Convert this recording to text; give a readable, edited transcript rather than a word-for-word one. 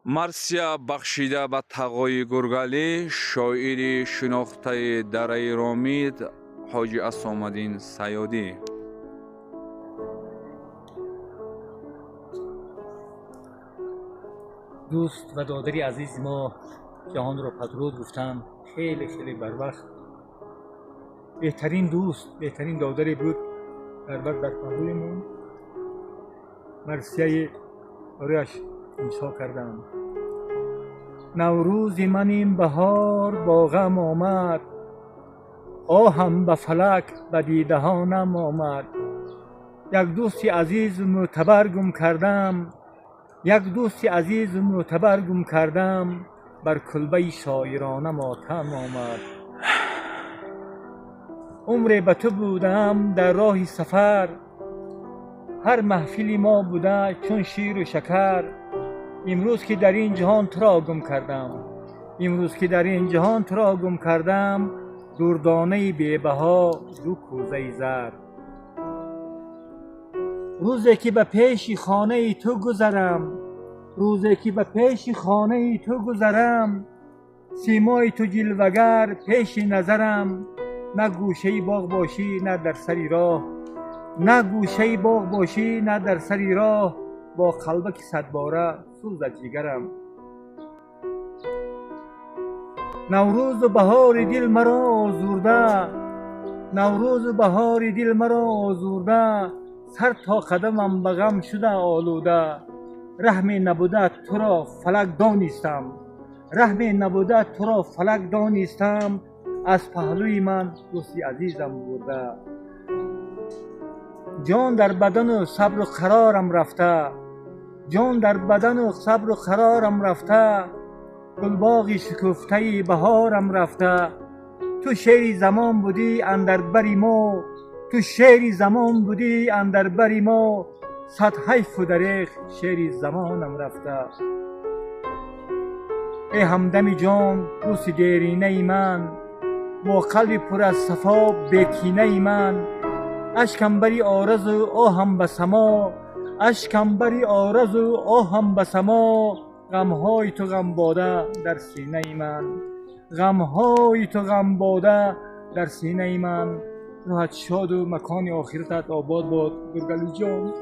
مرثیه بخشیده به تقای گرگالی، شاعری شناخته دره رامید حاجی اسام‌الدین صیادی. دوست و دادری عزیز ما جهان را پدرود گفتند، خیلی خیلی بر وقت. بهترین دوست، بهترین دادری بود در وقت در پهلویمون. مرثیه برایش انشا کردم. نوروز منیم بهار با غم آمد، آهم به فلک به دیده ها نم آمد. یک دوستی عزیز معتبر گم کردم، یک دوستی عزیز معتبر گم کردم، بر کلبه شاعرانه ماتم آمد. عمر به تو بودم در راه سفر، هر محفلی ما بوده چون شیر و شکر. امروز که در این جهان تو را گم کردم، امروز که در این جهان تو را گم کردم، دردانه بی‌بها دو کوزه زر. روزی که به پیش خانه تو گذرم، روزی که به پیش خانه تو گذرم، سیمای تو جلوگر پیش نظرم. نه گوشه باغ باشی نه در سری راه، نه گوشه باغ باشی نه در سری راه، با قلبک صد باره سوزد جگرم. نوروز و بهار دل مرا آزرده، نوروز و بهار دل مرا آزرده، سر تا قدمم به غم شده آلوده. رحم نبوده تو را فلک دانستم، رحم نبوده تو را فلک دانستم، از پهلوی من دوستی عزیزم برده. جان در بدن و صبر و قرارم رفته، جان در بدن و صبر و قرارم رفته، گلباغ شکفته بهارم رفته. تو شعری زمان بودی اندر بری ما، تو شعری زمان بودی اندر بری ما، صد حیف و دریغ شعری زمانم رفته. ای همدم جان دوست دیرینه من، با قلب پر از صفا بیکینه من. اشکم بری آرزو آهم به سما، اشکم بری آرزو آهم به سما، غمهای تو غم باده در سینه من، غمهای تو غم باده در سینه من. روحت شاد و مکان آخرتت آباد باد گرگالی جان.